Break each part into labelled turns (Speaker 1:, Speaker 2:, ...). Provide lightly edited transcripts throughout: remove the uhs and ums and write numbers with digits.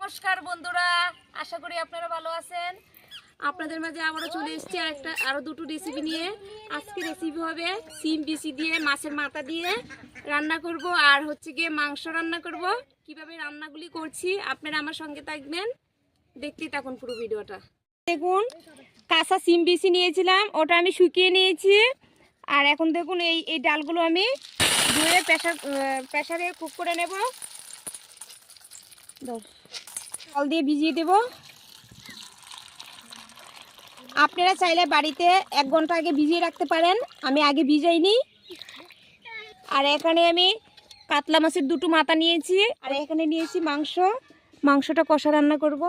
Speaker 1: নমস্কার বন্ধুরা, আশা করি আপনারা ভালো আছেন। আপনাদের মাঝে আবারও চলে এসেছি আরো দুটো রেসিপি নিয়ে। আজকে রেসিপি হবে সিম বিচি দিয়ে মাছের মাথা দিয়ে রান্না করব, আর হচ্ছে গিয়ে মাংস রান্না করব। কিভাবে রান্নাগুলি করছি আপনারা আমার সঙ্গে থাকবেন, দেখতেই থাকুন পুরো ভিডিওটা। দেখুন, কাঁচা সিম বিচি নিয়েছিলাম, ওটা আমি শুকিয়ে নিয়েছি। আর এখন দেখুন এই ডালগুলো আমি ধুয়ে প্রেসারে কুক করে নেব। জল দিয়ে ভিজিয়ে দেব। আপনারা চাইলে বাড়িতে 1 ঘন্টা আগে ভিজিয়ে রাখতে পারেন, আমি আগে ভিজাইনি। আর এখানে আমি কাতলা মাছের 2টো মাথা নিয়েছি, আর এখানে নিয়েছি মাংসটা কষা রান্না করব।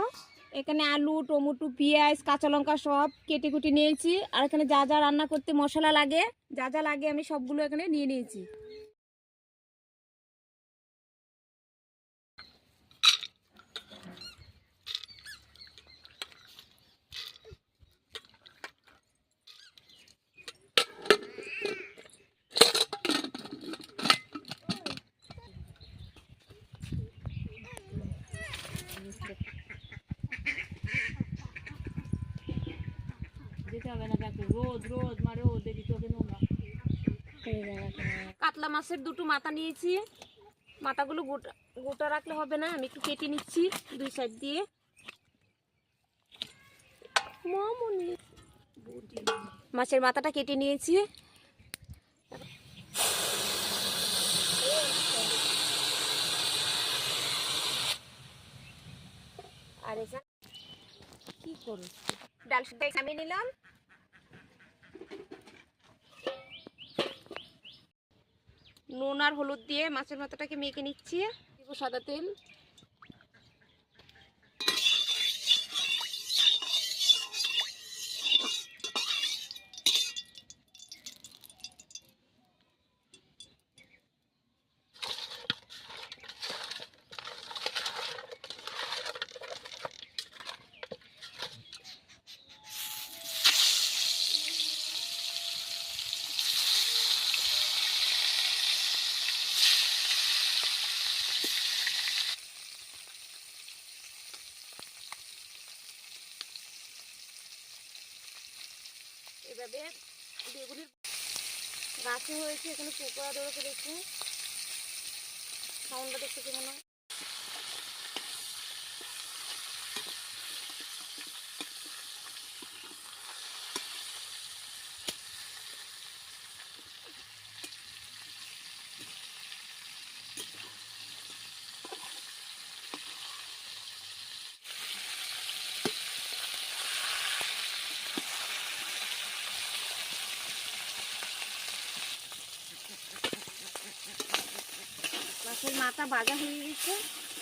Speaker 1: এখানে আলু, টমেটো, পেঁয়াজ, কাঁচা লঙ্কা সব কেটে কুটে নিয়েছি। আর এখানে যা যা রান্না করতে মশলা লাগে, যা যা লাগে আমি সবগুলো এখানে নিয়ে নিয়েছি। কাতলা মাছের 2টো মাথা নিয়েছি। মাথাগুলো গোটা রাখলে হবে না, আমি একটু কেটে নিচ্ছি 2 সাইড দিয়ে। মাছের মাথাটা কেটে নিয়েছি। আর এখানে কি করব, ডাল সিদ্ধ নামিয়ে নিলাম। নুন আর হলুদ দিয়ে মাছের মাথাটাকে মেখে নিচ্ছি। দিব সাদা তেল। এভাবে বেগুনের গাছে হয়েছে, এখানে পোকা ধরে ফেলেছে। সাউন্ডটা দেখতে কেমন হয়। মাছের মাথা ভাজা হয়ে গেছে,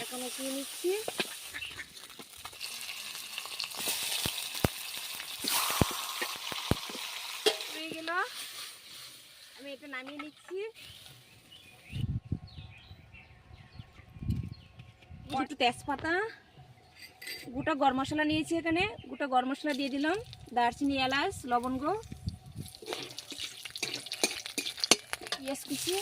Speaker 1: এখন উঠিয়ে নিচ্ছি। হয়ে গেল, আমি এটা নামিয়ে নিচ্ছি। একটু তেজপাতা, গোটা গরম মশলা নিয়েছি, এখানে গোটা গরম মশলা দিয়ে দিলাম, দারচিনি, এলাচ, লবঙ্গ, পেঁয়াজ কুচি,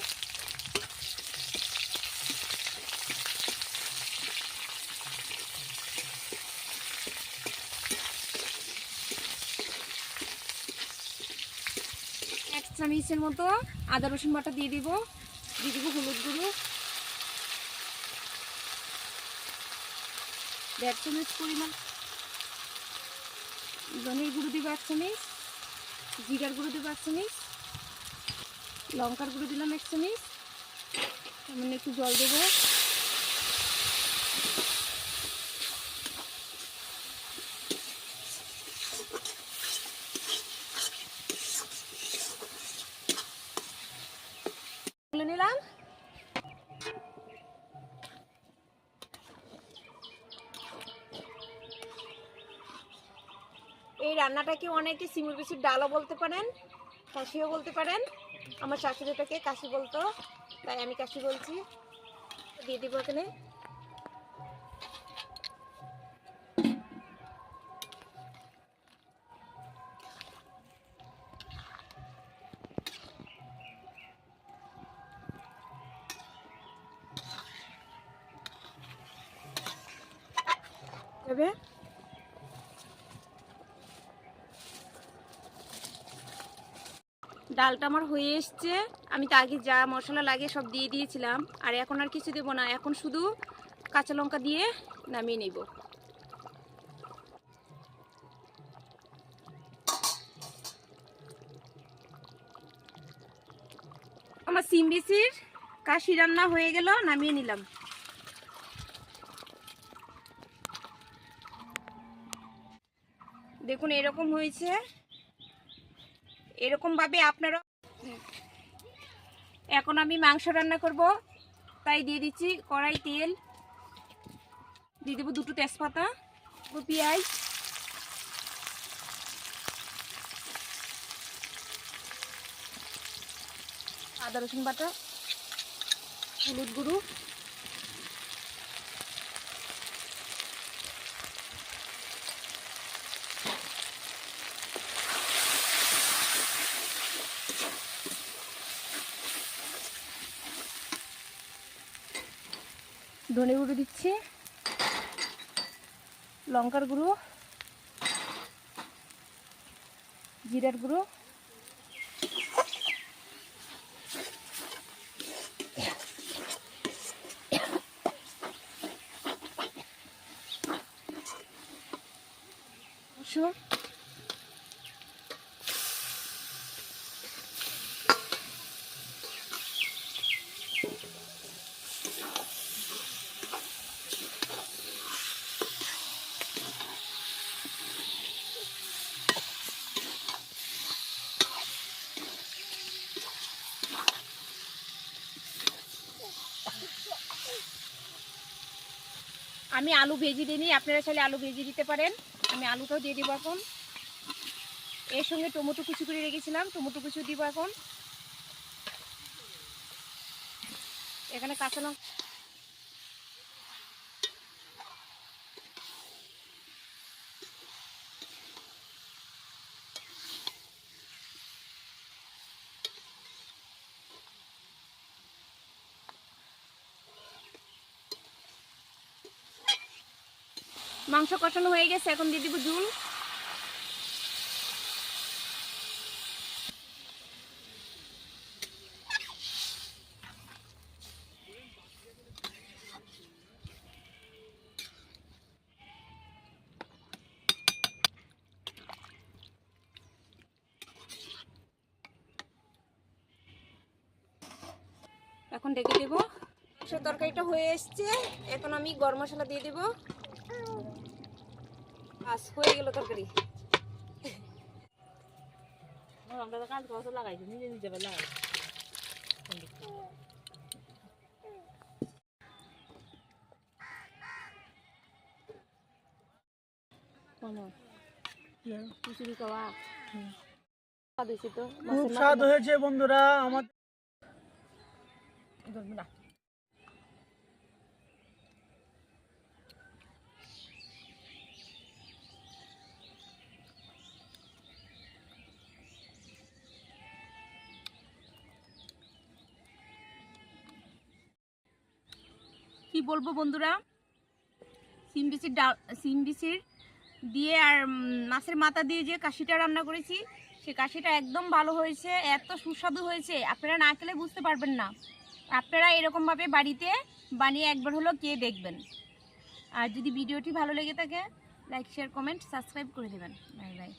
Speaker 1: এক চামচের মতো আদা রসুন বাটা দিয়ে দিব হলুদ গুঁড়ো, 1.5 চামচ পরিমাণ ধনের গুঁড়ো দিব, 1 চামচ জিরার গুঁড়ো দিব, 1 চামচ লঙ্কার গুঁড়ো দিলাম, 1 চামচ। সামান্য একটু জল দেবো। তুলে নিলাম। এই রান্নাটাকে অনেকে সিমুর বিচির ডালও বলতে পারেন, কাশিও বলতে পারেন। আমার শাশুড়িটাকে কাশি বলতো, তাই আমি কাশি বলছি। দিয়ে দিব এখানে। তবে ডালটা আমার হয়ে এসছে। আমি তো আগে যা মশলা লাগে সব দিয়ে দিয়েছিলাম, আর এখন আর কিছু দেবো না, এখন শুধু কাঁচা লঙ্কা দিয়ে নামিয়ে নেব। আমার সিম বিচির কাশি রান্না হয়ে গেল, নামিয়ে নিলাম। দেখুন এরকম হয়েছে, এরকম ভাবে আপনারা। এখন আমি মাংস রান্না করব, তাই দিয়ে দিচ্ছি কড়াই তেল, দিয়ে দেবো 2টো তেজপাতা, পেঁয়াজ, আদা রসুন বাটা, হলুদ গুঁড়ো, ধনে গুঁড়ো দিচ্ছি, লঙ্কার গুঁড়ো, জিরার গুঁড়ো, আমি আলু ভেজে দিইনি, আপনারা চাইলে আলু ভেজে দিতে পারেন। আমি আলুটাও দিয়ে দিব এখন। এর সঙ্গে টমেটো কুচি করে রেখেছিলাম, টমেটো কুচি দিব এখন। এখানে কাঁচা লঙ্কা, মাংস কষানো হয়ে গেছে, এখন দিয়ে দিব ঝোল। এখন ঢেকে দেবো। তরকারিটা হয়ে এসছে, এখন আমি গরম মশলা দিয়ে দেবো। আজ হয়ে গেল তরকারি। লাগাই নিজে নিজে লাগাই।
Speaker 2: খুব স্বাদ হয়েছে বন্ধুরা আমার।
Speaker 1: কি বলবো বন্ধুরা, সিম বিচির দিয়ে আর মাছের মাথা দিয়ে যে কাশিটা রান্না করেছি, সে কাশিটা একদম ভালো হয়েছে, এত সুস্বাদু হয়েছে, আপনারা না খেলে বুঝতে পারবেন না। আপনারা এরকমভাবে বাড়িতে বানিয়ে একবার হলো খেয়ে দেখবেন। আর যদি ভিডিওটি ভালো লেগে থাকে, লাইক শেয়ার কমেন্ট সাবস্ক্রাইব করে দেবেন। Bye bye.